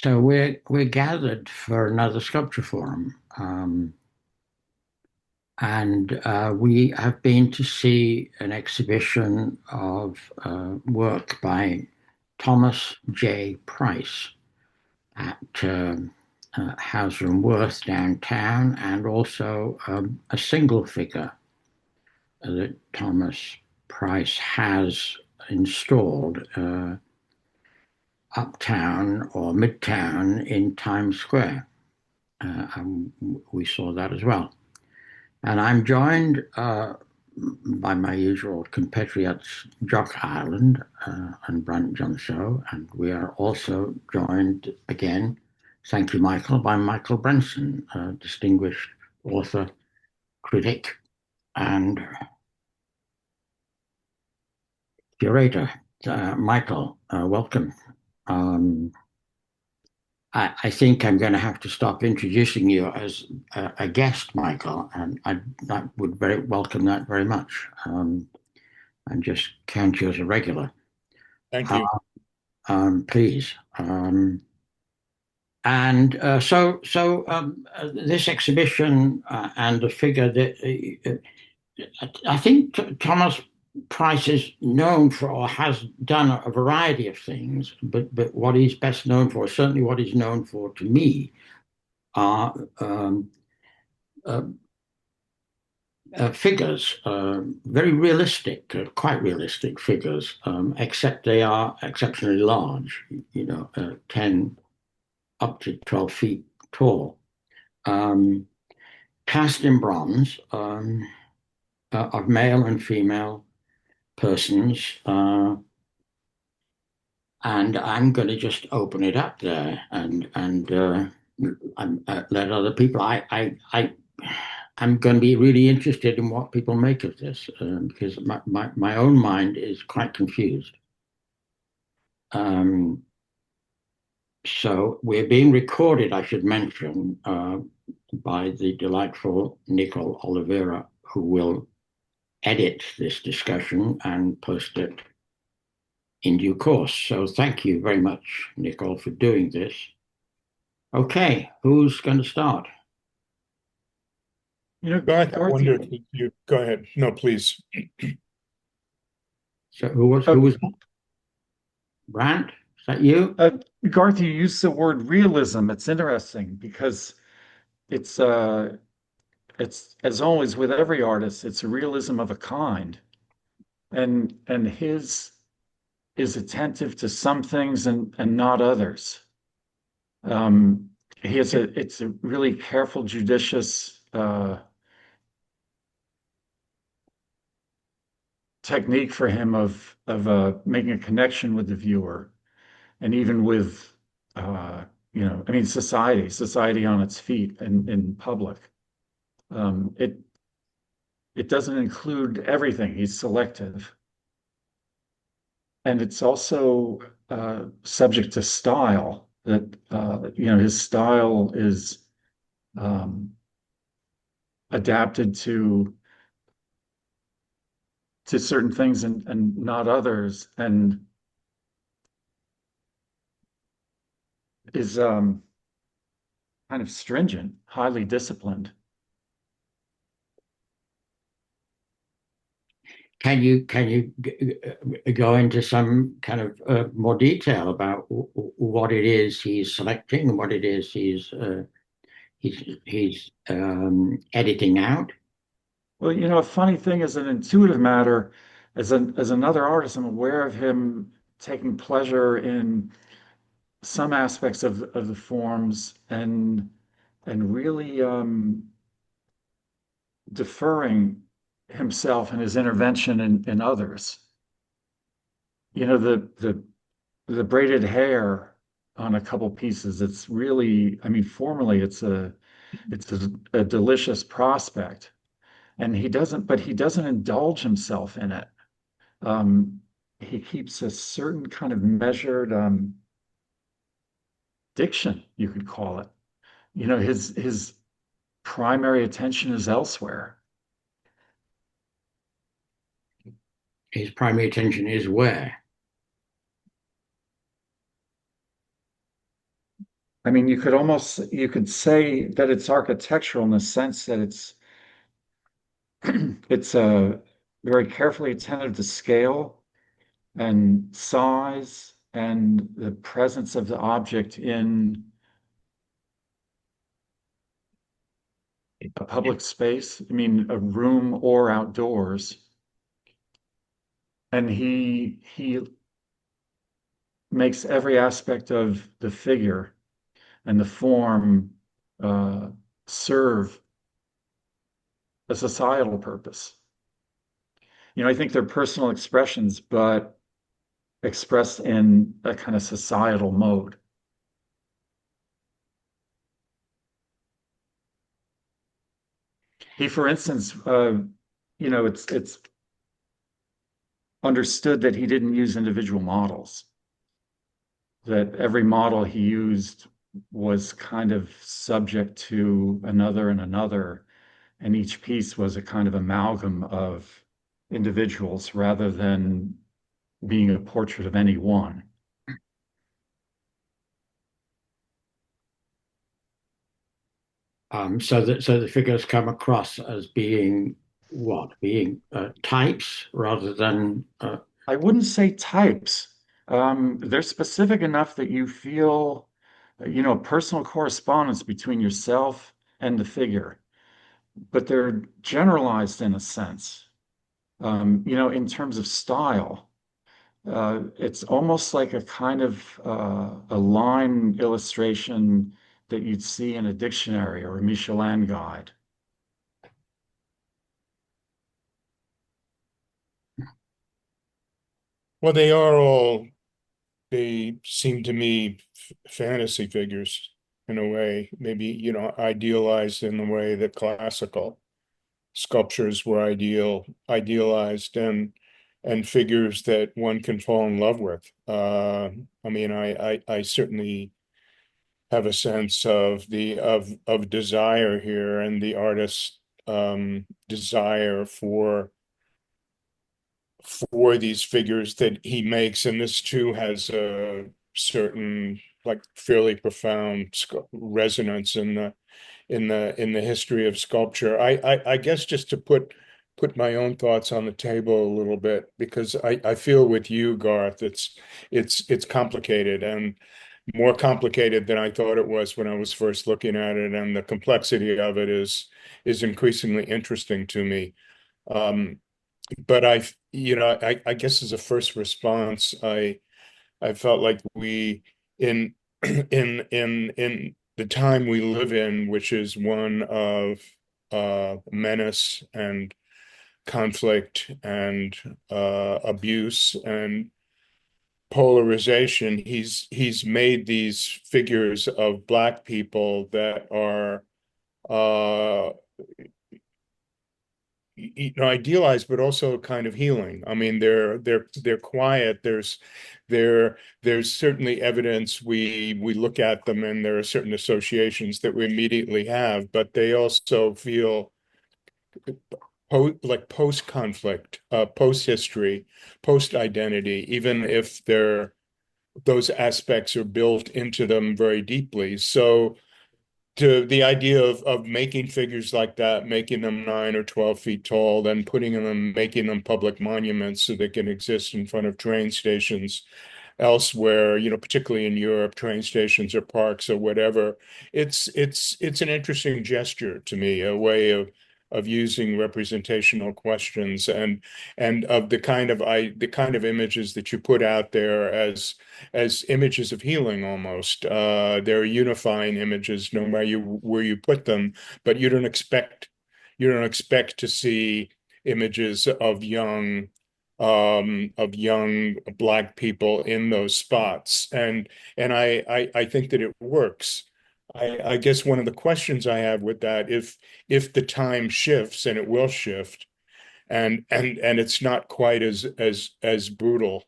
So we're gathered for another sculpture forum, and we have been to see an exhibition of work by Thomas J. Price at Hauser and Wirth downtown, and also a single figure that Thomas Price has installed uptown or midtown in Times Square. And we saw that as well. And I'm joined by my usual compatriots, Jock Ireland and Brant Johnso, and we are also joined again, thank you, Michael, by Michael Branson, a distinguished author, critic, and curator. Michael, welcome. Um, I think I'm going to have to stop introducing you as a guest, Michael, and I would very welcome that very much, and just count you as a regular. Thank Uh, you. please. And this exhibition and the figure that I think Thomas Price is known for or has done a variety of things, but what he's best known for, certainly what he's known for to me, are uh, figures, very realistic, quite realistic figures, except they are exceptionally large, 10 up to 12 feet tall, um, cast in bronze, of male and female persons. And I'm going to just open it up there and let other people. I'm going to be really interested in what people make of this because my own mind is quite confused. Um, so we're being recorded, I should mention, by the delightful Nicole Oliveira, who will edit this discussion and post it in due course. So thank you very much, Nicole, for doing this. Okay, who's going to start? Garth, I wonder if Dorothy, you go ahead. No, please. So who was Brant? Is that you? uh, Garth, you used the word realism. It's interesting because it's it's as always with every artist, it's a realism of a kind, and his is attentive to some things and not others. He has a it's a really careful, judicious technique for him of making a connection with the viewer, and even with I mean, society on its feet and in public. It doesn't include everything. He's selective, and it's also subject to style. That his style is um, adapted to certain things and not others, and is kind of stringent, highly disciplined. Can you go into some kind of more detail about what it is he's selecting and what it is he's editing out? Well, a funny thing is an intuitive matter. As another artist, I'm aware of him taking pleasure in some aspects of the forms and really deferring himself and his intervention in others. The braided hair on a couple pieces. It's really, I mean, formally, it's a delicious prospect, and he doesn't indulge himself in it. Um, he keeps a certain kind of measured diction, you could call it. His primary attention is elsewhere. His primary attention is where? I mean, you could say that it's architectural in the sense that it's very carefully attentive to scale and size and the presence of the object in a public space. I mean, a room or outdoors. And he makes every aspect of the figure and the form uh, serve a societal purpose. I think they're personal expressions, but expressed in a kind of societal mode. For instance, it's understood that he didn't use individual models, that every model he used was kind of subject to another and another, and each piece was a kind of amalgam of individuals rather than being a portrait of any one. So the figures come across as being what? Being types rather than I wouldn't say types. They're specific enough that you feel, personal correspondence between yourself and the figure, but they're generalized in a sense. In terms of style, it's almost like a kind of a line illustration that you'd see in a dictionary or a Michelin guide. Well, they seem to me fantasy figures in a way, maybe, idealized in the way that classical sculptures were idealized, and figures that one can fall in love with. I mean, I certainly have a sense of of desire here, and the artist's desire for these figures that he makes. And this too has a certain, like, fairly profound resonance in the history of sculpture. I guess, just to put my own thoughts on the table a little bit, because I feel with you, Garth, it's complicated, and more complicated than I thought it was when I was first looking at it, and the complexity of it is increasingly interesting to me. Um, but I guess as a first response, I felt like we in in the time we live in, which is one of menace and conflict and abuse and polarization, he's made these figures of Black people that are uh idealized, but also kind of healing. I mean, they're quiet. There's certainly evidence. We look at them, and there are certain associations that we immediately have, but they also feel like post-conflict, post-history, post-identity, even if those aspects are built into them very deeply. So to the idea of making figures like that, making them 9 or 12 feet tall, then making them public monuments so they can exist in front of train stations elsewhere, particularly in Europe, train stations or parks or whatever. It's an interesting gesture to me, a way of using representational questions, and of the kind of images that you put out there as images of healing almost. They're unifying images no matter where you put them, but you don't expect to see images of young Black people in those spots. And I think that it works. I guess one of the questions I have with that, if the time shifts, and it will shift, and it's not quite as brutal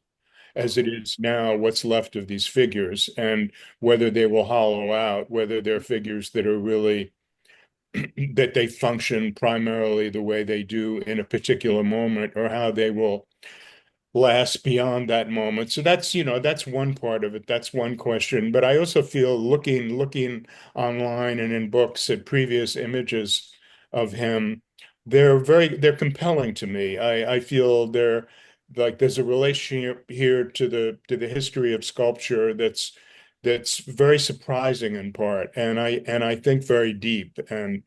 as it is now, what's left of these figures, and whether they will hollow out, whether they're figures that are really that they function primarily the way they do in a particular moment, or how they will last beyond that moment. So that's, that's one part of it. That's one question. But I also feel looking online and in books at previous images of him, they're compelling to me. I feel they're like there's a relationship here to the history of sculpture that's very surprising in part, and I think very deep and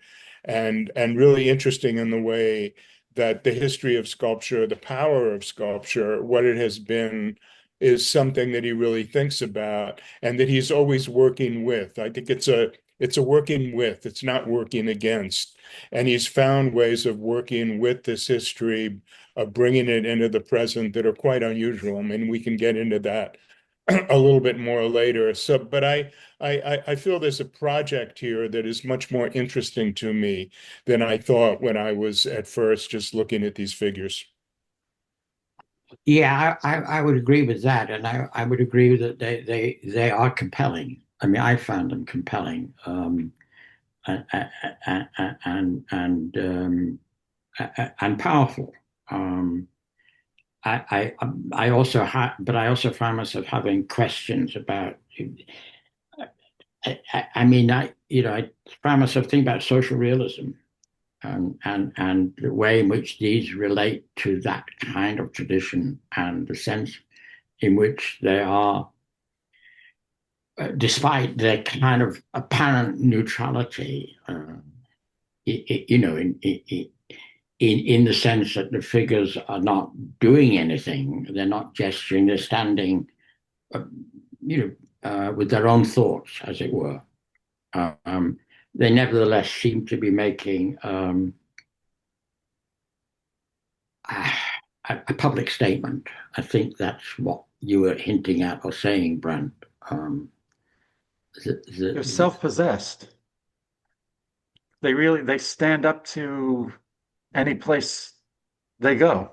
really interesting in the way that the history of sculpture, the power of sculpture, what it has been, is something that he really thinks about and that he's always working with. I think it's a working with, it's not working against. And he's found ways of working with this history, of bringing it into the present that are quite unusual. I mean, we can get into that a little bit more later. So, but I feel there's a project here that is much more interesting to me than I thought when I was at first just looking at these figures. Yeah, I would agree with that, and I would agree that they are compelling. I mean, I found them compelling, and and powerful. Um, I also had, but I also found myself having questions about. I mean, I found myself thinking about social realism and the way in which these relate to that kind of tradition and the sense in which they are, despite their kind of apparent neutrality, in the sense that the figures are not doing anything, they're not gesturing, they're standing, uh, with their own thoughts, as it were. Um, they nevertheless seem to be making a public statement. I think that's what you were hinting at or saying, Brent. Um, They're the, self-possessed. They stand up to any place they go.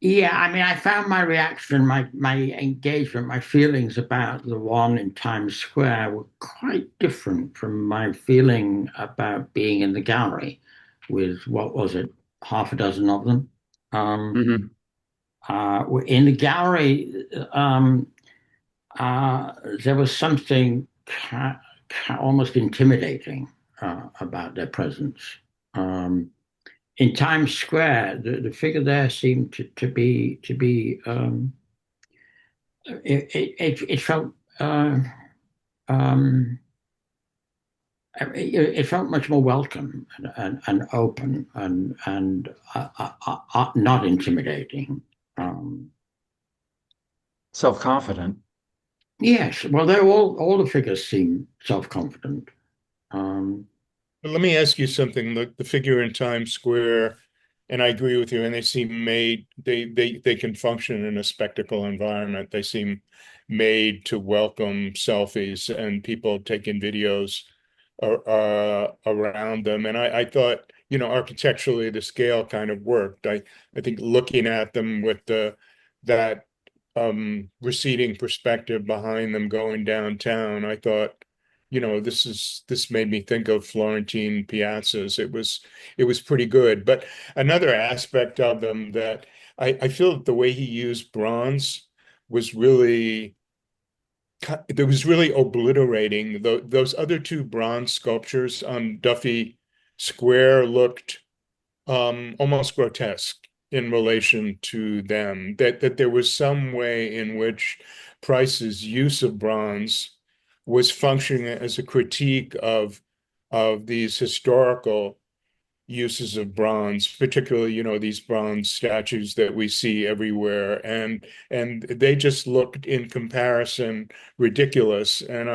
yeah, I mean, I found my reaction, my engagement, my feelings about the one in Times Square were quite different from my feeling about being in the gallery with, what was it, half a dozen of them. Um, Mhm. in the gallery, there was something almost intimidating about their presence. Um, in Times Square, the figure there seemed to be it felt um, it felt much more welcome and open and not intimidating. Um, Self-confident. yes, well, they're all the figures seem self-confident. Um, But let me ask you something. Look, the figure in Times Square, and I agree with you, and they seem made, they can function in a spectacle environment. They seem made to welcome selfies and people taking videos around them. And I thought, architecturally, the scale kind of worked. I think looking at them with that receding perspective behind them going downtown, I thought, this made me think of Florentine piazzas. It was pretty good. But another aspect of them that I feel that the way he used bronze was really it was really obliterating. Those other two bronze sculptures on Duffy Square looked almost grotesque in relation to them. That there was some way in which Price's use of bronze was functioning as a critique of these historical uses of bronze, particularly, these bronze statues that we see everywhere. And they just looked in comparison ridiculous. And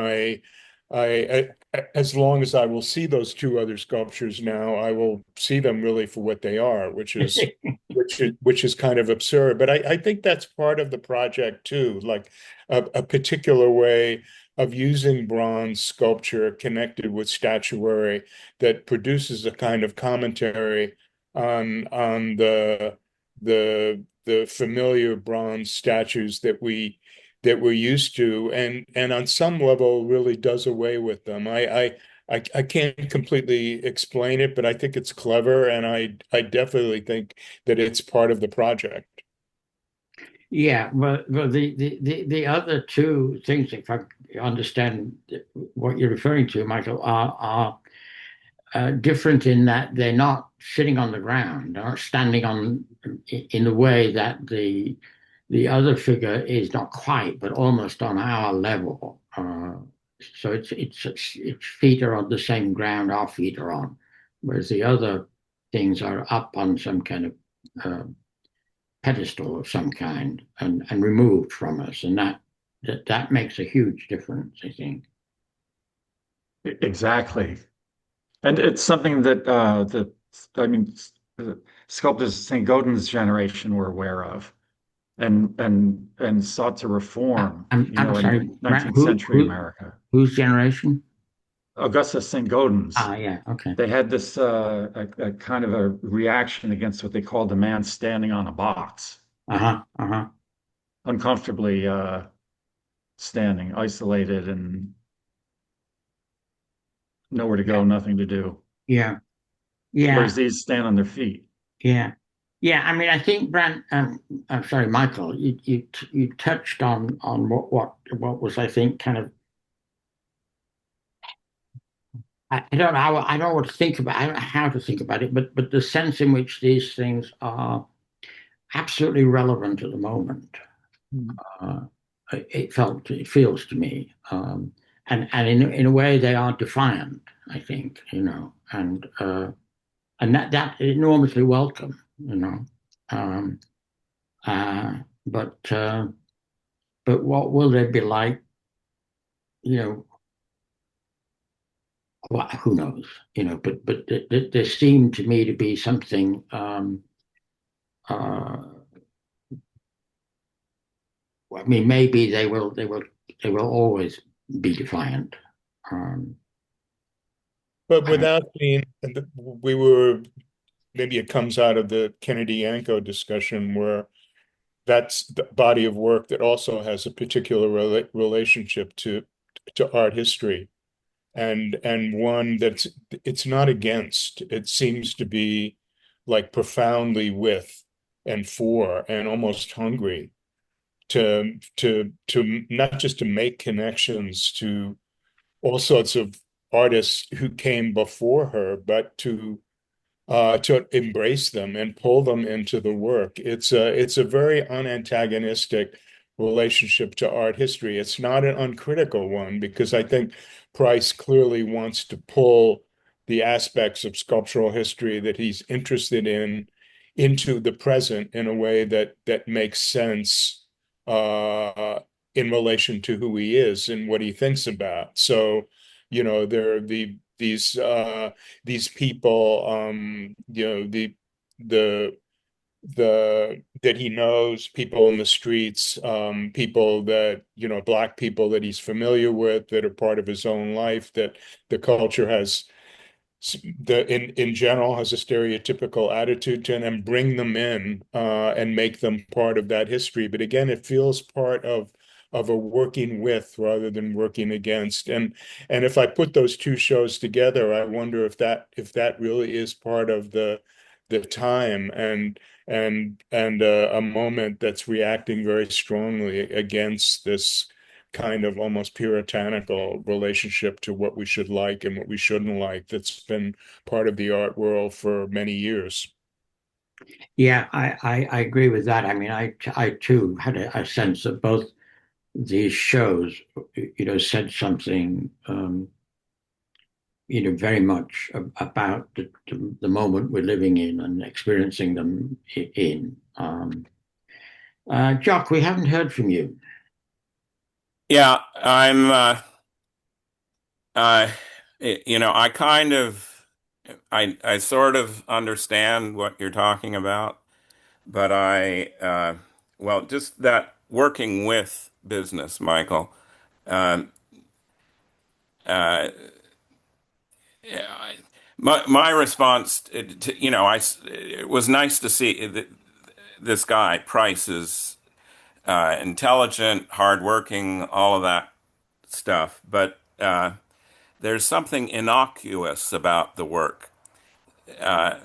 as long as I will see those two other sculptures now, I will see them really for what they are, which is kind of absurd. But I think that's part of the project too, like a particular way of using bronze sculpture connected with statuary that produces a kind of commentary on the familiar bronze statues that we're used to, and on some level really does away with them. I can't completely explain it, but I think it's clever, and I definitely think that it's part of the project. Yeah, well, the other two things, if I understand what you're referring to, Michael, are different in that they're not sitting on the ground, they're not standing on in the way that the other figure is not quite, but almost on our level. So its feet are on the same ground our feet are on, whereas the other things are up on some kind of uh, pedestal of some kind and removed from us, and that makes a huge difference, I think. Exactly. And it's something that I mean, sculptors of St. Gaudens' generation were aware of and sought to reform, I'm sorry, in Brent, 19th century America. whose generation? Augustus St. Gaudens, Ah, yeah, okay. they had this a kind of a reaction against what they called the man standing on a box, Uh-huh, uh-huh. uncomfortably standing, isolated, and nowhere to Yeah, go, nothing to do. yeah, Whereas yeah, these stand on their feet. yeah. Yeah, I mean, I think Brent, I'm sorry, Michael, you touched on what was, I think, kind of I don't know I don't know what to think about I don't know how to think about it, but the sense in which these things are absolutely relevant at the moment. Uh, it feels to me, and in a way they are defiant. I think and that enormously welcome. Um, uh, but uh, but what will they be like? You know, well, who knows? There seemed to me to be something. Uh, I mean, maybe they will always be defiant. Um, But I don't. without being, we were, maybe it comes out of the Kennedy Yanko discussion where that's the body of work that also has a particular relationship to art history, and one that's it's not against. It seems to be like profoundly with and for and almost hungry to not just to make connections to all sorts of artists who came before her, but to embrace them and pull them into the work. It's a very unantagonistic relationship to art history. It's not an uncritical one because I think Price clearly wants to pull the aspects of sculptural history that he's interested in into the present in a way that makes sense uh, in relation to who he is and what he thinks about. So, there are these people, the that he knows, people in the streets, people that, black people that he's familiar with, that are part of his own life, that the culture has in general has a stereotypical attitude to, and bring them in and make them part of that history. But again, it feels part of a working with rather than working against. And if I put those two shows together, I wonder if that really is part of the time and a moment that's reacting very strongly against this kind of almost puritanical relationship to what we should like and what we shouldn't like that's been part of the art world for many years. Yeah, I agree with that. I mean, I too had a sense that both these shows, said something, very much about the moment we're living in and experiencing them in. Jock, we haven't heard from you. Yeah, uh, I kind of, I sort of understand what you're talking about, but well, just that working with business, Michael. Um, uh, yeah, my response it was nice to see that this guy, Price, is intelligent, hardworking, all of that stuff, but there's something innocuous about the work. uh,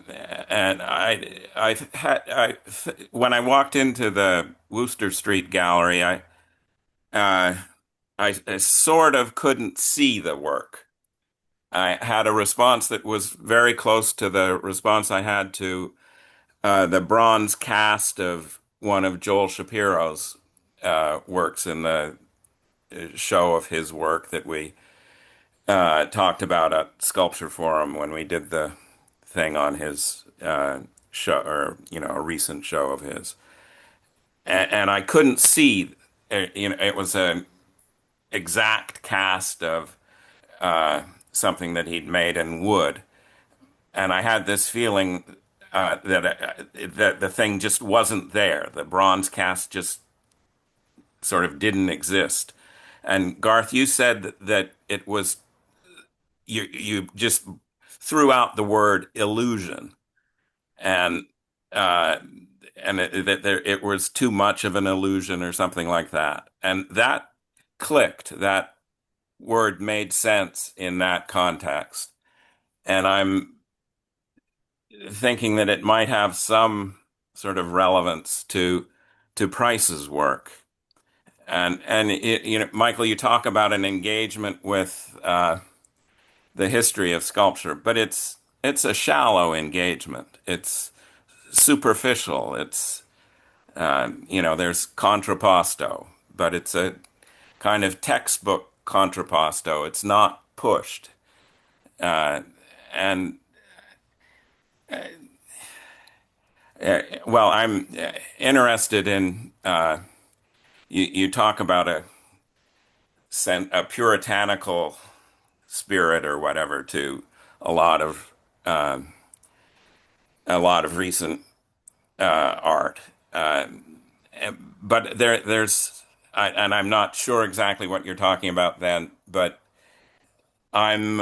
and when I walked into the Wooster Street Gallery, uh, I sort of couldn't see the work. I had a response that was very close to the response I had to the bronze cast of one of Joel Shapiro's works in the show of his work that we talked about at Sculpture Forum when we did the thing on his show, or a recent show of his, and I couldn't see. It was an exact cast of something that he'd made in wood, and I had this feeling that the thing just wasn't there. The bronze cast just sort of didn't exist. And Garth, you said that it was you just threw out the word illusion, and uh, it was too much of an illusion or something like that, and that clicked. That word made sense in that context, and I'm thinking that it might have some sort of relevance to Price's work. And Michael, you talk about an engagement with the history of sculpture, but it's a shallow engagement. It's superficial. It's there's contrapposto, but it's a kind of textbook contrapposto. It's not pushed, and well, I'm interested in you talk about a puritanical spirit or whatever to a lot of uh, a lot of recent art, but and I'm not sure exactly what you're talking about then, but I'm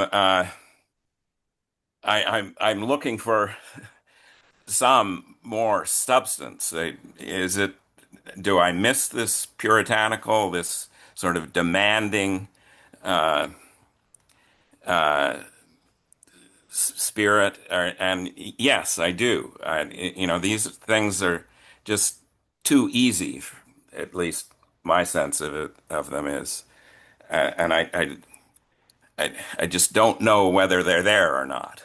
I'm looking for some more substance. Is it Do I miss this puritanical, this sort of demanding uh, spirit? And yes, I do. These things are just too easy. At least my sense of them is, and I just don't know whether they're there or not.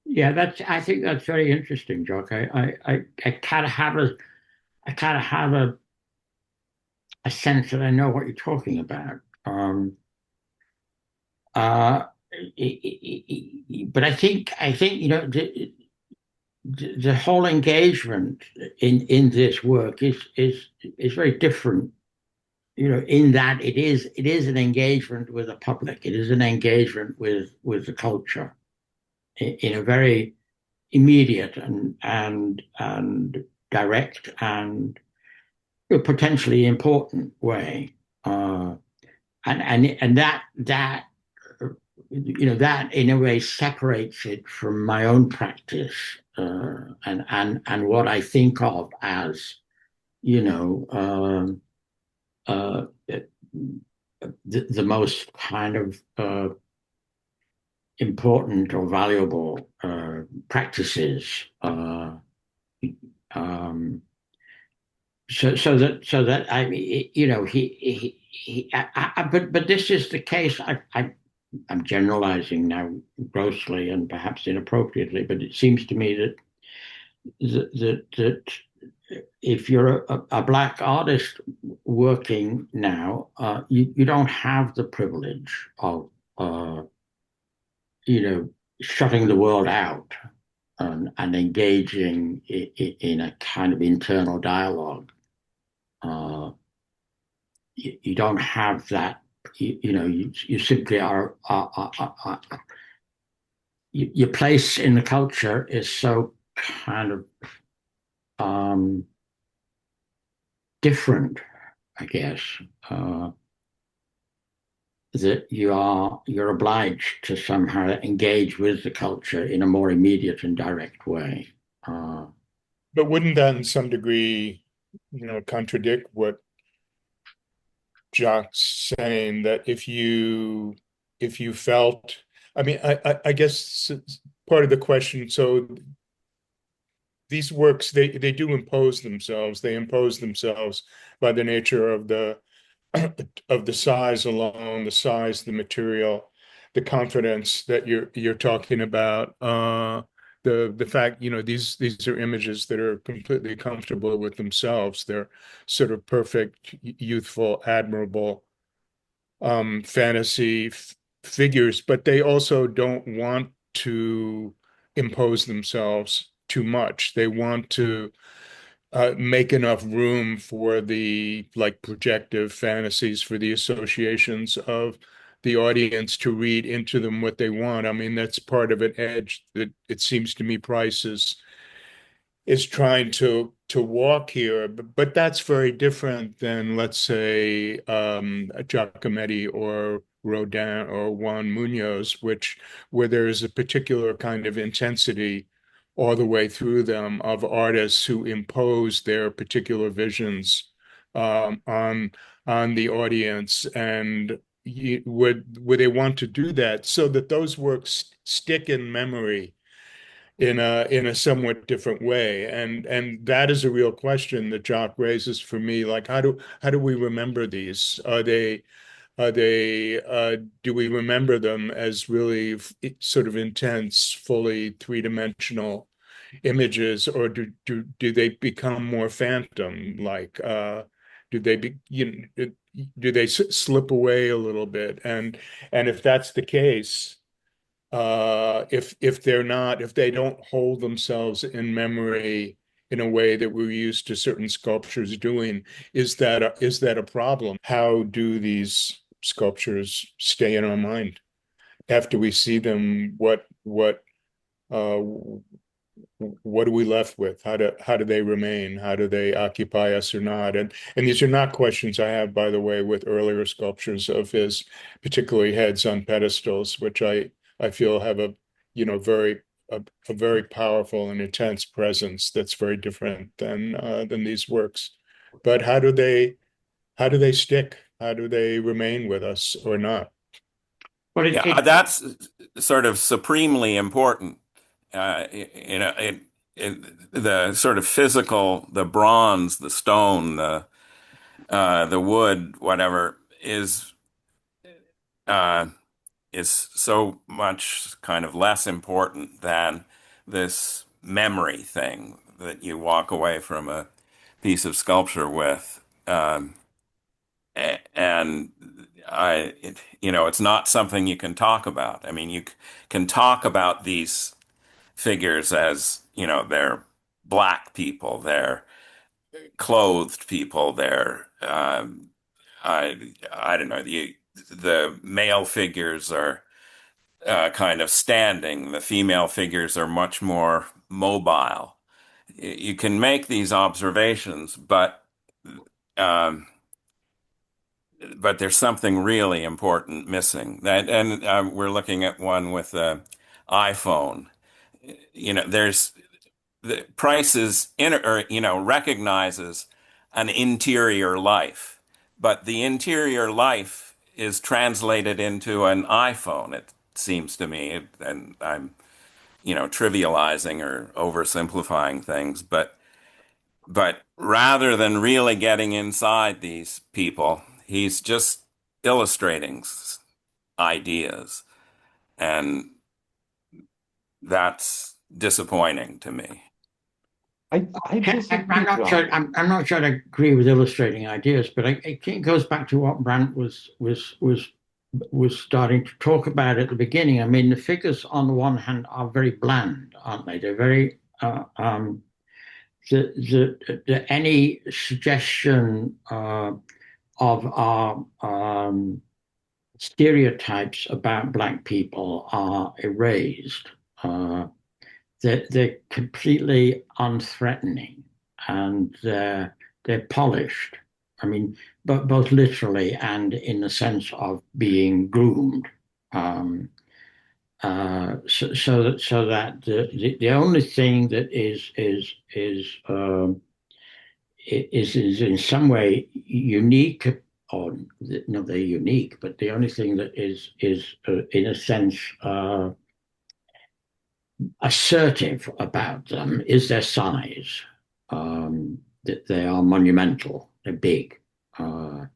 Yeah, I think that's very interesting, Jock. I kind of have a sense that I know what you're talking about. Uh, but I think the whole engagement in this work is very different. In that it is an engagement with the public. It is an engagement with the culture in a very immediate and direct and potentially important way. And that in a way separates it from my own practice, and what I think of as you know the most kind of important or valuable practices. So that I mean, but this is the case. I'm generalizing now grossly and perhaps inappropriately, but it seems to me that if you're a black artist working now, you don't have the privilege of shutting the world out and engaging in a kind of internal dialogue. You don't have that. You simply your place in the culture is so kind of different, I guess, that you're obliged to somehow engage with the culture in a more immediate and direct way. But wouldn't that in some degree, contradict what Jacques saying, that if you felt, I mean, I guess part of the question. So these works, they do impose themselves. They impose themselves by the nature of the of the size alone, the size, the material, the confidence that you're talking about. The fact, these are images that are completely comfortable with themselves. They're sort of perfect, youthful, admirable fantasy figures, but they also don't want to impose themselves too much. They want to make enough room for the like projective fantasies, for the associations of the audience to read into them what they want. I mean, that's part of an edge that it seems to me Price is trying to walk here, but that's very different than, let's say, Giacometti or Rodin or Juan Munoz, where there is a particular kind of intensity all the way through them of artists who impose their particular visions on the audience, and would they want to do that so that those works stick in memory in a somewhat different way, and that is a real question that Jock raises for me. Like, how do we remember these? Are they do we remember them as really sort of intense, fully three-dimensional images, or do they become more phantom? Like, do they be do they slip away a little bit? And if that's the case, if they don't hold themselves in memory in a way that we're used to certain sculptures doing, is that a problem? How do these sculptures stay in our mind after we see them? Uh, what are we left with? How do they remain? How do they occupy us or not? And these are not questions I have, by the way, with earlier sculptures of his, particularly heads on pedestals, which I feel have very a very powerful and intense presence that's very different than these works. But how do they stick? How do they remain with us or not? Well, Yeah, that's sort of supremely important. The sort of physical, the bronze, the stone, the wood, whatever, uh, is so much kind of less important than this memory thing that you walk away from a piece of sculpture with. And it's not something you can talk about. I mean, you can talk about these figures as, they're black people, they're clothed people, they're, I don't know, the male figures are kind of standing, the female figures are much more mobile. You can make these observations, um, but there's something really important missing. And we're looking at one with the iPhone. There's the prices recognizes an interior life, but the interior life is translated into an iPhone. It seems to me, and I'm trivializing or oversimplifying things, but rather than really getting inside these people, he's just illustrating ideas. And that's disappointing to me. I disagree, I'm not John. sure. I'm not sure I agree with illustrating ideas, but it goes back to what Brandt was starting to talk about at the beginning. I mean, the figures on the one hand are very bland, aren't they? They're very any suggestion of our stereotypes about Black people are erased. They're completely unthreatening, and they're polished. I mean, but both literally and in the sense of being groomed. So that the only thing that is in some way unique, or no, they're unique, but the only thing that is in a sense assertive about them is their size. That they are monumental, they're big. But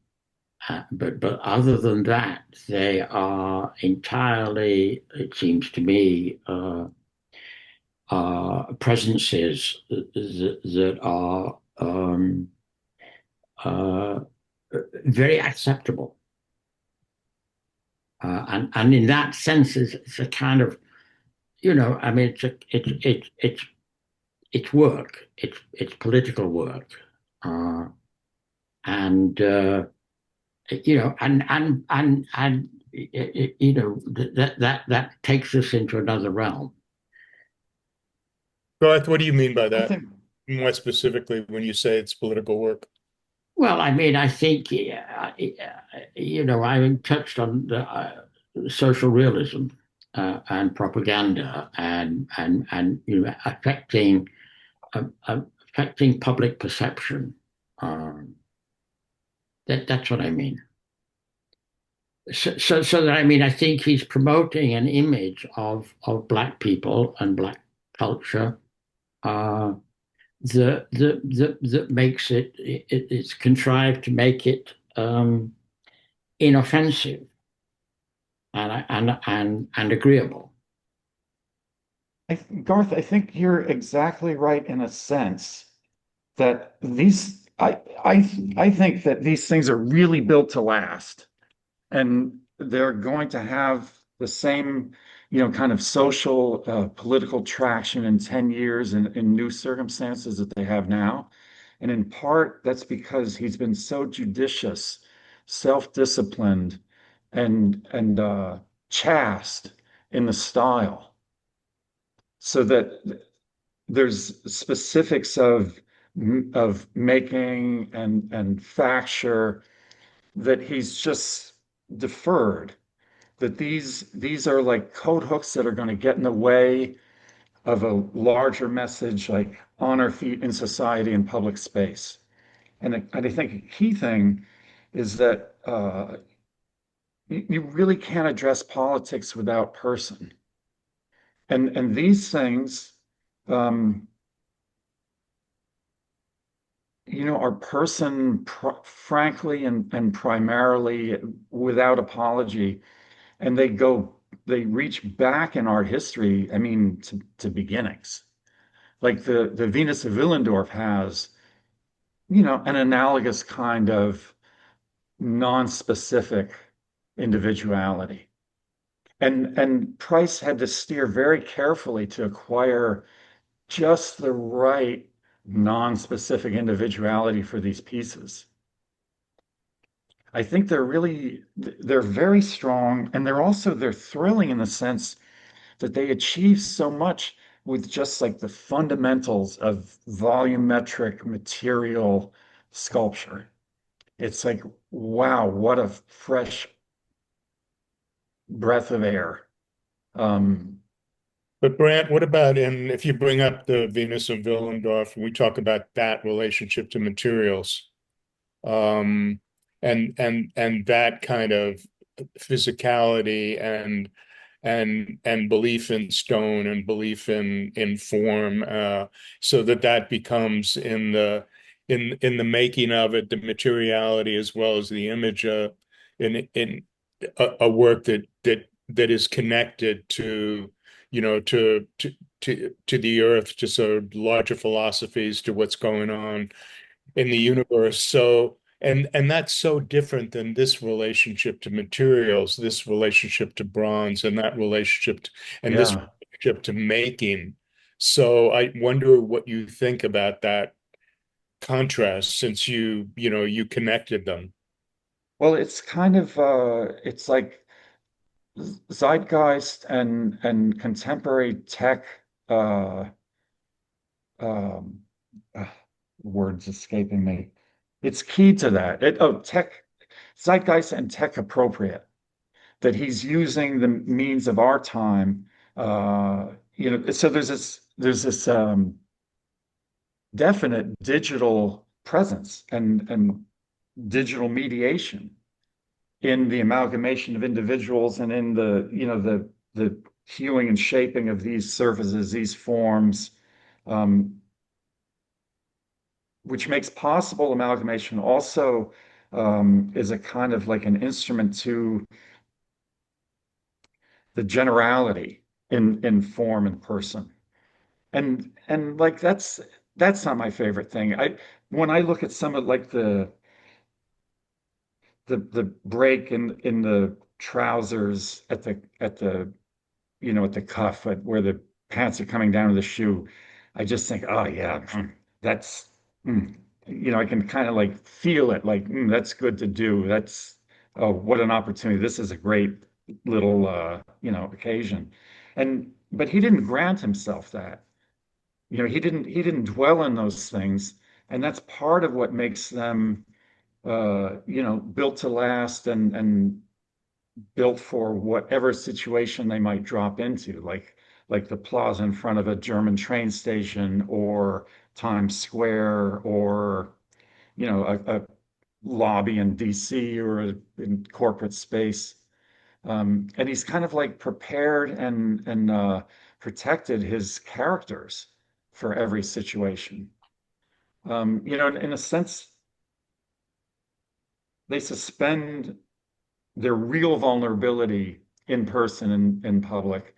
other than that, they are entirely, it seems to me, presences that are uh, very acceptable. And in that sense, it's a kind of, I mean, it's work, it's political work, and and that takes us into another realm. Garth, what do you mean by I that? think More specifically, when you say it's political work? Well, I mean, I think I touched on the, social realism and propaganda and affecting public perception. Um, that's what I mean. So that I mean, I think he's promoting an image of black people and black culture uh, that makes it's contrived to make it inoffensive and agreeable. Garth, I think you're exactly right in a sense that I think that these things are really built to last, and they're going to have the same, kind of social, political traction in 10 years in new circumstances that they have now. And in part, that's because he's been so judicious, self-disciplined, and chaste in the style, so that there's specifics of making and facture that he's just deferred, that these are like code hooks that are going to get in the way of a larger message like on our feet in society and public space. And I think a key thing is that you really can't address politics without person. And these things, um, are person, frankly and primarily without apology, and they reach back in art history, I mean, to beginnings. Like the Venus of Willendorf has, an analogous kind of non-specific individuality. And Price had to steer very carefully to acquire just the right non-specific individuality for these pieces. I think they're very strong, and they're thrilling in the sense that they achieve so much with just like the fundamentals of volumetric material sculpture. It's like, wow, what a fresh breath of air. Um, But Brant, what about if you bring up the Venus of Willendorf and we talk about that relationship to materials, um, and that kind of physicality and belief in stone and belief in form, so that becomes in the making of it, the materiality as well as the image, in a work that is connected to, to the earth, to sort of larger philosophies, to what's going on in the universe. So, and that's so different than this relationship to materials, this relationship to bronze, and that relationship and this yeah. relationship to making. So I wonder what you think about that contrast, since you connected them. Well, it's kind of it's like zeitgeist and contemporary tech uh um uh, words escaping me. It's key to that. Tech zeitgeist and tech appropriate, that he's using the means of our time. So there's this definite digital presence and digital mediation in the amalgamation of individuals and in the hewing and shaping of these surfaces, these forms, um, which makes possible amalgamation also is a kind of like an instrument to the generality in form and person. And like that's not my favorite thing. I when I look at some of like the break in the trousers at the at the cuff where the pants are coming down to the shoe, I just think, oh yeah, that's I can kind of like feel it, like that's good to do. That's oh, what an opportunity. This is a great little occasion. And but he didn't grant himself that. He didn't dwell in those things, and that's part of what makes them built to last and built for whatever situation they might drop into, like the plaza in front of a German train station or Times Square or a lobby in DC or in corporate space. And he's kind of like prepared and protected his characters for every situation. In a sense, they suspend their real vulnerability in person and in public,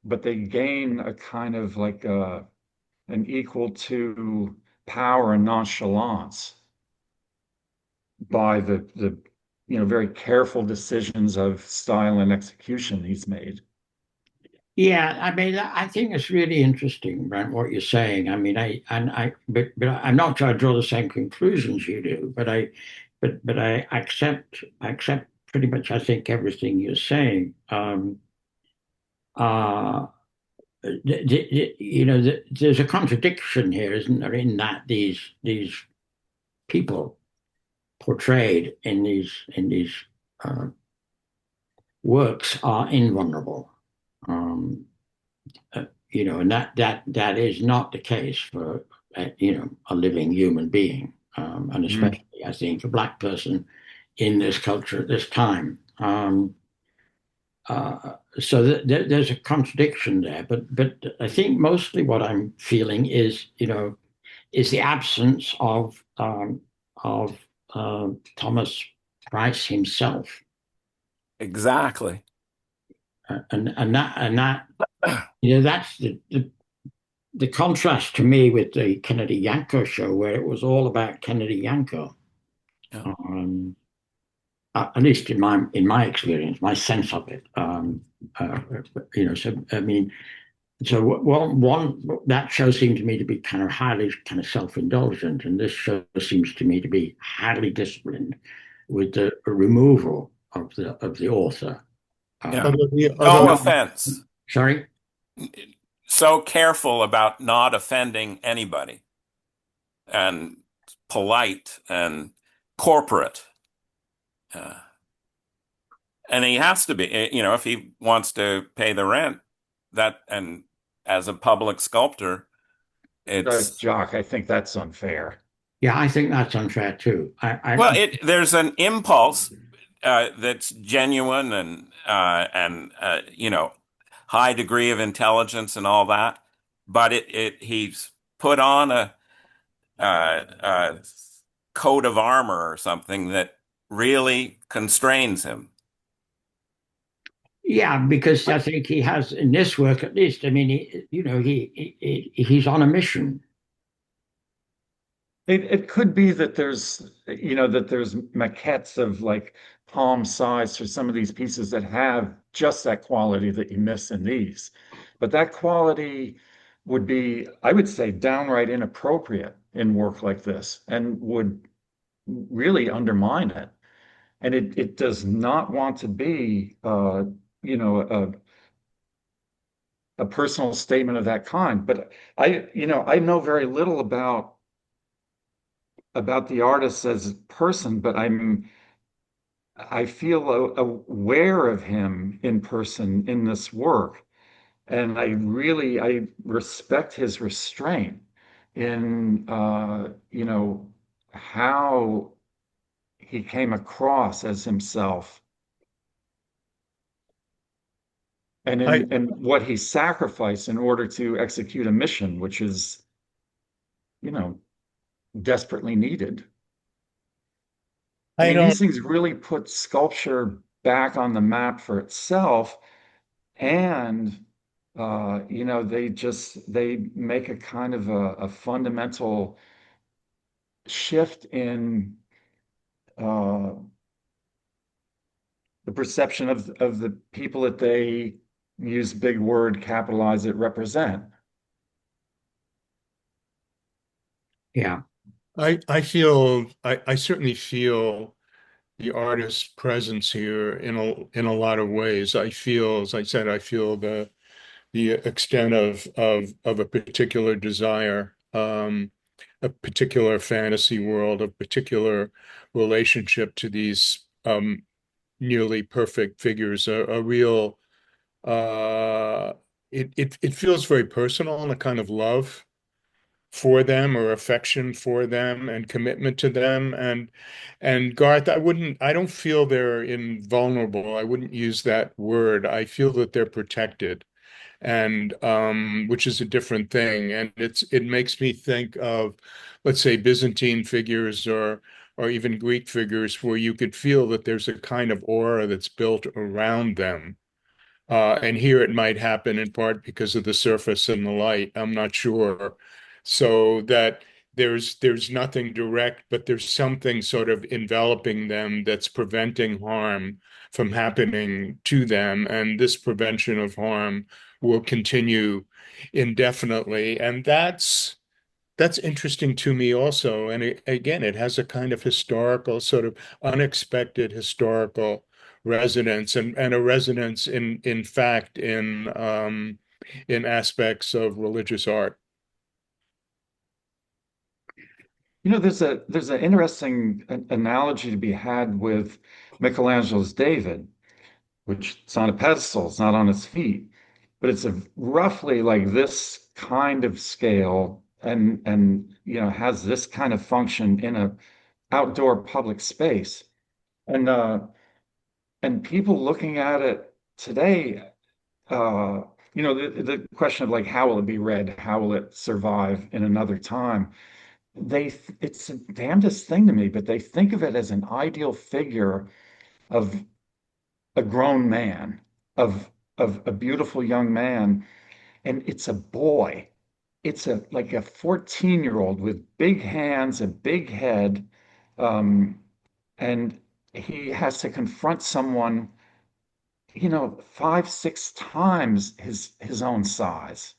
but they gain a kind of like an equal to power and nonchalance by the very careful decisions of style and execution he's made. Yeah, I mean, I think it's really interesting, Brent, what you're saying. I mean, but I'm not trying to draw the same conclusions you do, but I accept pretty much, I think, everything you're saying. Uh, there's a contradiction here, isn't there, in that these people portrayed in these uh, works are invulnerable. Um, and that is not the case for a living human being, and Mm. especially I think a black person in this culture at this time. So there's a contradiction there, but I think mostly what I'm feeling is the absence of Thomas Price himself, Exactly. and that that's the contrast to me with the Kennedy Yanko show, where it was all about Kennedy Yanko. Yeah. At least in my experience, my sense of it. Uh, so I mean, so one that show seemed to me to be kind of highly kind of self-indulgent, and this show seems to me to be highly disciplined with the removal of the author. Yeah. The No other offense. Sorry. So careful about not offending anybody and polite and corporate. Uh, and he has to be, if he wants to pay the rent, that and as a public sculptor, it's Jock, I think that's unfair. Yeah, I think that's unfair too. well, there's an impulse that's genuine and high degree of intelligence and all that, but he's put on a coat of armor or something that really constrains him. Yeah, because I think he has in this work at least. I mean, he's on a mission. It could be that there's maquettes of like palm size for some of these pieces that have just that quality that you miss in these. But that quality would be, I would say, downright inappropriate in work like this and would really undermine it. And it does not want to be you know, a personal statement of that kind. But I know very little about the artist as a person, but I feel aware of him in person in this work, and I respect his restraint in how he came across as himself, I and what he sacrificed in order to execute a mission, which is, you know, desperately needed. I I mean, don't these things really put sculpture back on the map for itself, and they make a kind of a fundamental shift in uh, the perception of the people that they use big word, capitalize it, represent. Yeah. I certainly feel the artist's presence here in a lot of ways. I feel, as I said, I feel the extent of a particular desire, a particular fantasy world, a particular relationship to these nearly perfect figures, a real it feels very personal and a kind of love for them or affection for them and commitment to them. And Garth, I don't feel they're invulnerable. I wouldn't use that word. I feel that they're protected, and which is a different thing. And it makes me think of, let's say, Byzantine figures or even Greek figures where you could feel that there's a kind of aura that's built around them. And here it might happen in part because of the surface and the light. I'm not sure. So that there's nothing direct, but there's something sort of enveloping them that's preventing harm from happening to them. And this prevention of harm will continue indefinitely. And that's interesting to me also. And again, it has a kind of historical, sort of unexpected historical resonance and a resonance in fact in aspects of religious art. You know, there's an interesting analogy to be had with Michelangelo's David, which it's on a pedestal, it's not on its feet, but it's roughly like this kind of scale and has this kind of function in a outdoor public space. And and people looking at it today, uh, the question of like how will it be read, how will it survive in another time? It's the damnedest thing to me, but they think of it as an ideal figure of a grown man, of a beautiful young man, and it's a boy. It's a like a 14-year-old with big hands, a big head, um, and he has to confront someone, 5, 6 times his own size.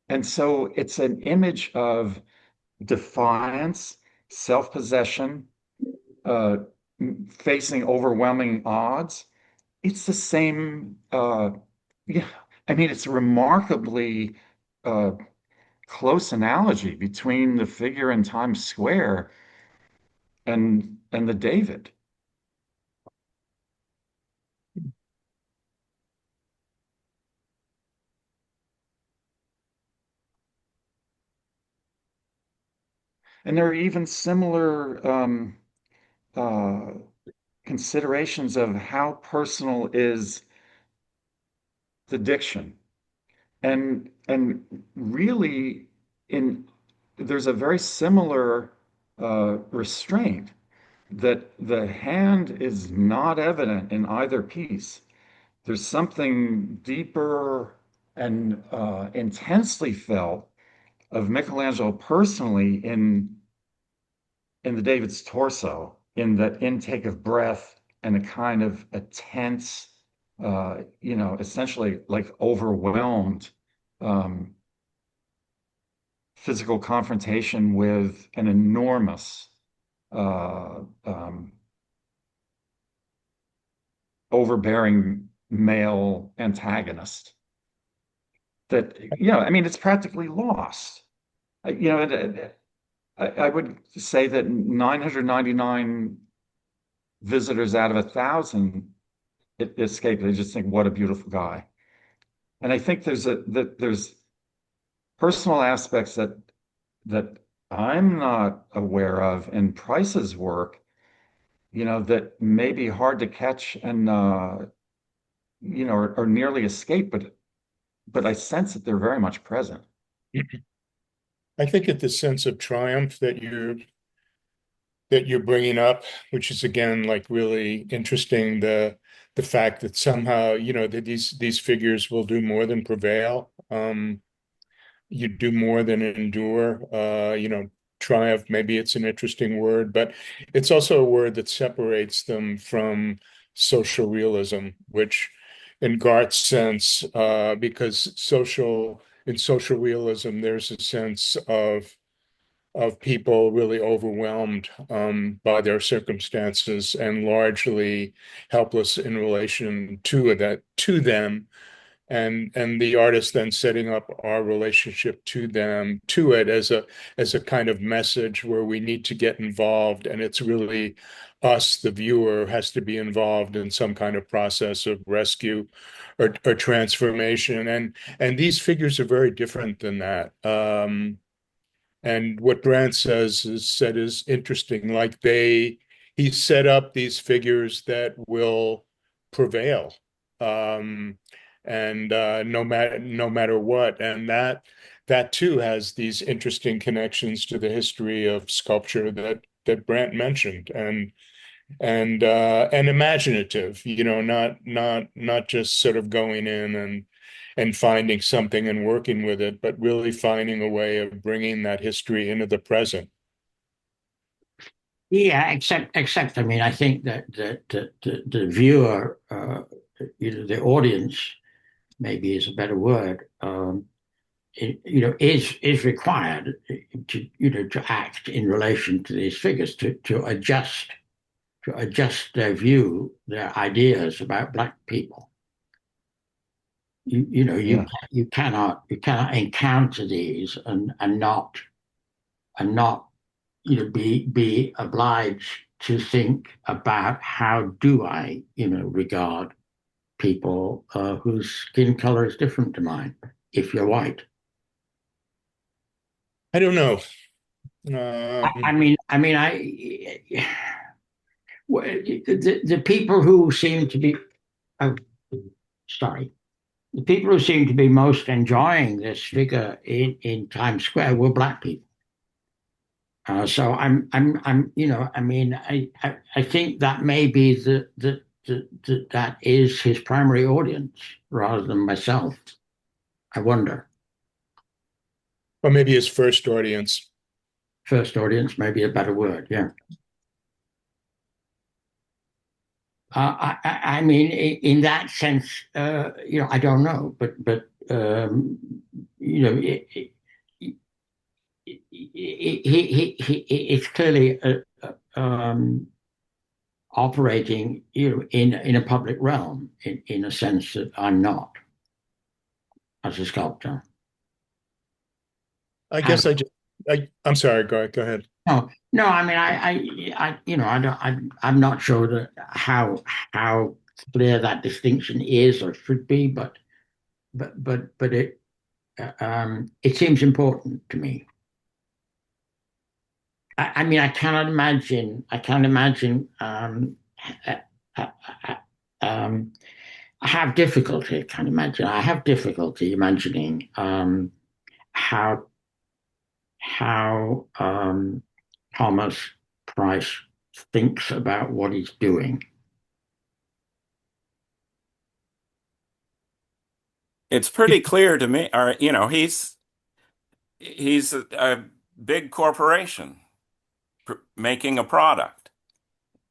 And so it's an image of defiance, self-possession, uh, facing overwhelming odds. It's the same. Yeah, I mean, it's a remarkably uh, close analogy between the figure in Times Square and the David. And there are even similar uh, considerations of how personal is the diction. And really, in there's a very similar restraint that the hand is not evident in either piece. There's something deeper and intensely felt of Michelangelo personally in the David's torso, in that intake of breath and a kind of a tense, essentially like overwhelmed um, physical confrontation with an enormous, uh, um, overbearing male antagonist. That, I mean, it's practically lost. I would say that 999 visitors out of 1,000 escape. They just think, "What a beautiful guy." And I think there's personal aspects that I'm not aware of in Price's work, that may be hard to catch and or nearly escape, but I sense that they're very much present. I think it's the sense of triumph that you're bringing up, which is again like really interesting. The fact that somehow that these figures will do more than prevail. You do more than endure. Triumph. Maybe it's an interesting word, but it's also a word that separates them from social realism, which, in Garth's sense, because in social realism, there's a sense of people really overwhelmed by their circumstances and largely helpless in relation to them, and the artist then setting up our relationship to it as a kind of message where we need to get involved, and it's really us, the viewer, has to be involved in some kind of process of rescue or transformation, and these figures are very different than that. And what Brant said is interesting. Like he set up these figures that will prevail, um, and no matter what, and that too has these interesting connections to the history of sculpture that Brant mentioned, and imaginative. Not just sort of going in and finding something and working with it, but really finding a way of bringing that history into the present. Yeah, except I mean, I think that the viewer, the audience, maybe is a better word, is required to act in relation to these figures, to adjust their view, their ideas about black people. Yeah. You cannot encounter these and not be obliged to think about how do I regard people whose skin color is different to mine if you're white. I don't know. The people who seem to be, oh, sorry, the people who seem to be most enjoying this figure in Times Square were black people. So I think that may be that is his primary audience rather than myself. I wonder. Or maybe his first audience. First audience, maybe a better word. Yeah. I mean, in that sense, I don't know, but it's clearly operating, in a public realm, in a sense that I'm not as a sculptor. I guess I'm sorry, go ahead. No, no. I mean, I don't. I'm not sure that how clear that distinction is or should be, but it seems important to me. I mean, I cannot imagine. I can't imagine. Uh, uh, I have difficulty. I can't imagine. I have difficulty imagining how Thomas Price thinks about what he's doing. It's pretty clear to me, or he's a big corporation making a product,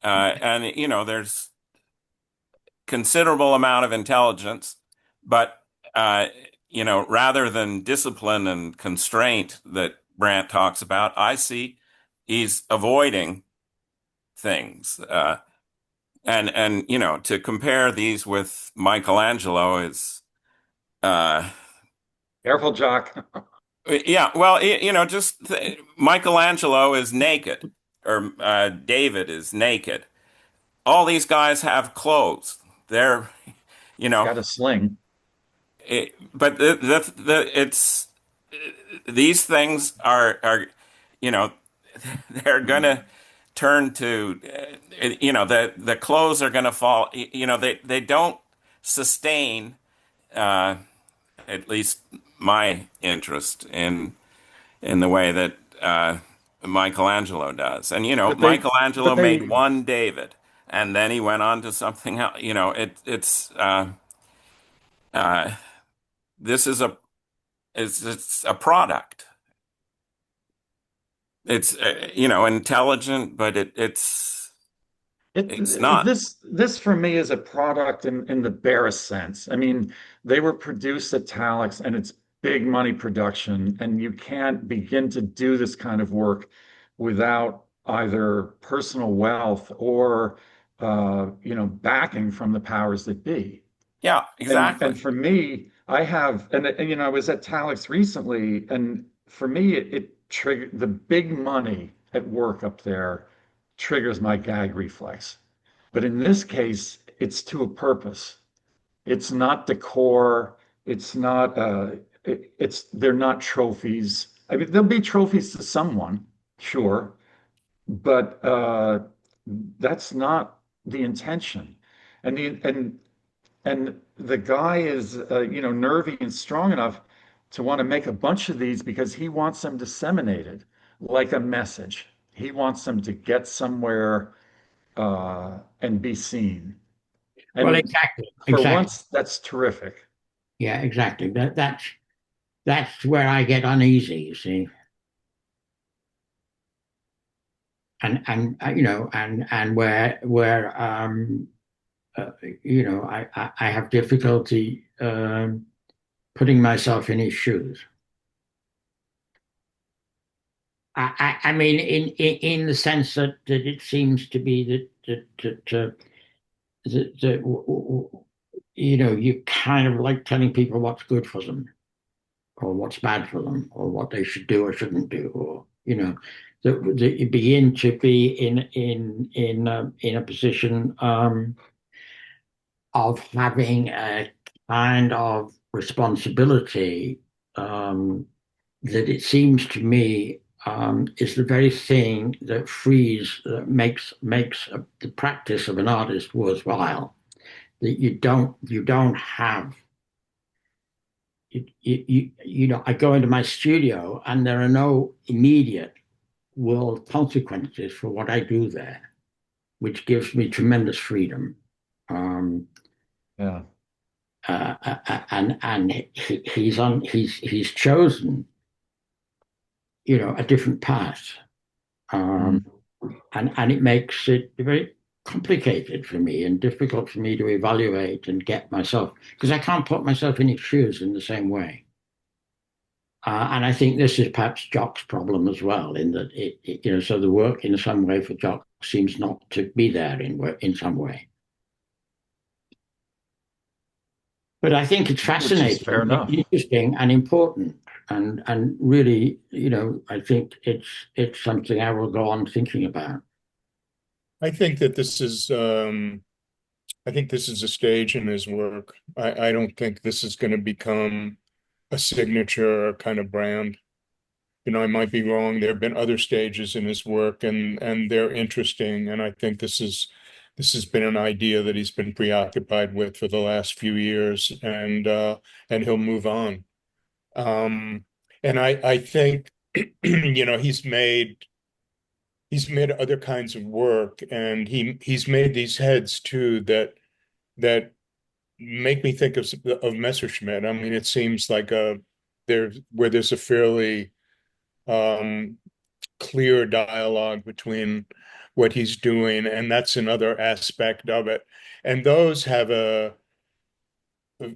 and there's considerable amount of intelligence, but rather than discipline and constraint that Brant talks about, I see he's avoiding things. And to compare these with Michelangelo is Careful, Jock. yeah, well, Michelangelo is naked, or David is naked. All these guys have clothes. They're, you know, Got a sling. but it's these things are, you know, they're gonna turn to, the clothes are gonna fall. They don't sustain uh, at least my interest in the way that Michelangelo does. And But they, but Michelangelo made they, one David, and then he went on to something else. It's uh, this is a it's a product. It's intelligent, but it's not. this for me is a product in the barest sense. I mean, they were produced italics and it's big money production, and you can't begin to do this kind of work without either personal wealth or backing from the powers that be. Yeah, And exactly. for me, I have I was at Talix recently, and for me it triggered the big money at work up there triggers my gag reflex. But in this case, it's to a purpose. It's not decor. It's not it's they're not trophies. I mean, there'll be trophies to someone, sure, but that's not the intention. And the guy is nervy and strong enough to want to make a bunch of these because he wants them disseminated like a message. He wants them to get somewhere and be seen. Well, And exactly, for exactly. once, that's terrific. Yeah, exactly. That's where I get uneasy, you see. And where I have difficulty putting myself in his shoes. I mean, in the sense that it seems to be that you kind of like telling people what's good for them, or what's bad for them, or what they should do or shouldn't do, or that you begin to be in a position of having a kind of responsibility that it seems to me is the very thing that makes the practice of an artist worthwhile. That you don't have I go into my studio and there are no immediate world consequences for what I do there, which gives me tremendous freedom. Um, Yeah. and he's chosen, a different path, Mm. um, and it makes it very complicated for me and difficult for me to evaluate and get myself because I can't put myself in his shoes in the same way. And I think this is perhaps Jock's problem as well, in that so the work in some way for Jock seems not to be there in some way. But I think it's Which is fair fascinating, enough. interesting, and important, and really, I think it's something I will go on thinking about. I think that I think this is a stage in his work. I don't think this is going to become a signature kind of brand. I might be wrong. There have been other stages in his work, and they're interesting. And I think this has been an idea that he's been preoccupied with for the last few years, and he'll move on. Um, and I think he's made other kinds of work, and he's made these heads too that make me think of Messerschmitt. I mean, it seems like there's a fairly um, clear dialogue between what he's doing, and that's another aspect of it. And those have a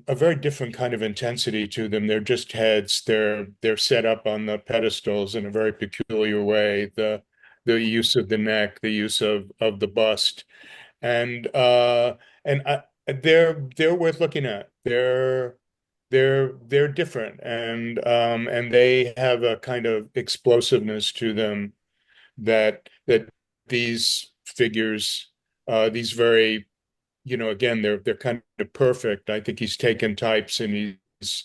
very different kind of intensity to them. They're just heads. They're set up on the pedestals in a very peculiar way. The use of the neck, the use of the bust, and they're worth looking at. They're different, and they have a kind of explosiveness to them that these figures, these very, again, they're kind of perfect. I think he's taken types and he's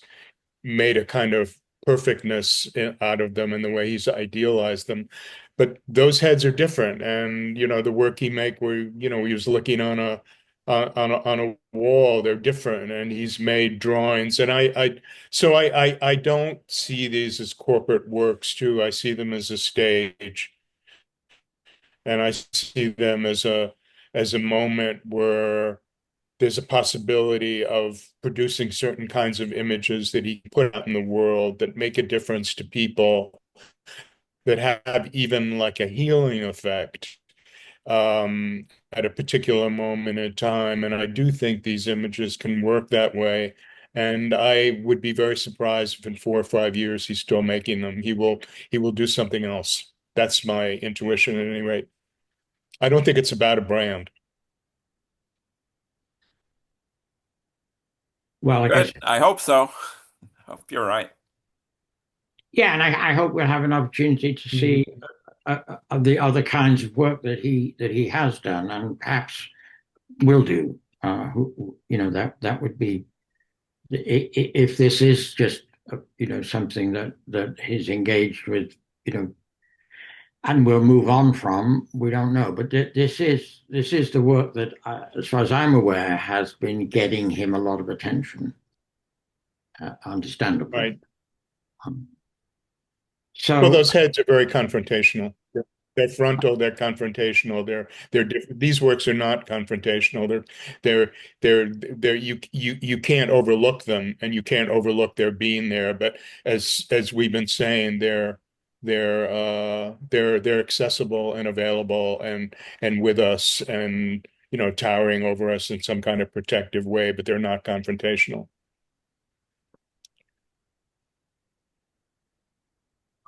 made a kind of perfectness out of them in the way he's idealized them. But those heads are different, and the work he make where he was looking on on a wall. They're different, and he's made drawings. And I don't see these as corporate works too. I see them as a stage, and I see them as a moment where there's a possibility of producing certain kinds of images that he put out in the world that make a difference to people, that have even like a healing effect at a particular moment in time. And I do think these images can work that way. And I would be very surprised if in 4 or 5 years he's still making them. He will do something else. That's my intuition at any rate. I don't think it's about a brand. Well, I guess, Good. I hope so. Hope you're right. yeah, and I hope we'll have an opportunity to see the other kinds of work that he has done, and perhaps will do. That would be, if this is just something that he's engaged with, and we'll move on from. We don't know, but this is the work that, as far as I'm aware, has been getting him a lot of attention, understandably. Right. Um, Well, so those heads are very confrontational. They're frontal, they're confrontational, they're different. These works are not confrontational. You can't overlook them, and you can't overlook their being there. But as we've been saying, they're accessible and available and with us, and towering over us in some kind of protective way, but they're not confrontational.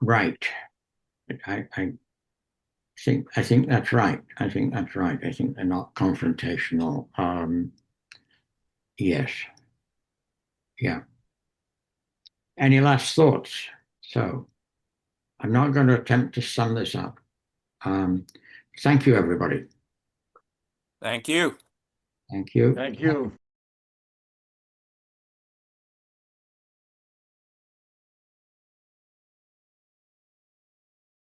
right, I think that's right. I think that's right. I think they're not confrontational. Yes, yeah. Any last thoughts? So I'm not going to attempt to sum this up. Um, Thank you, everybody. Thank you. Thank you. Thank you.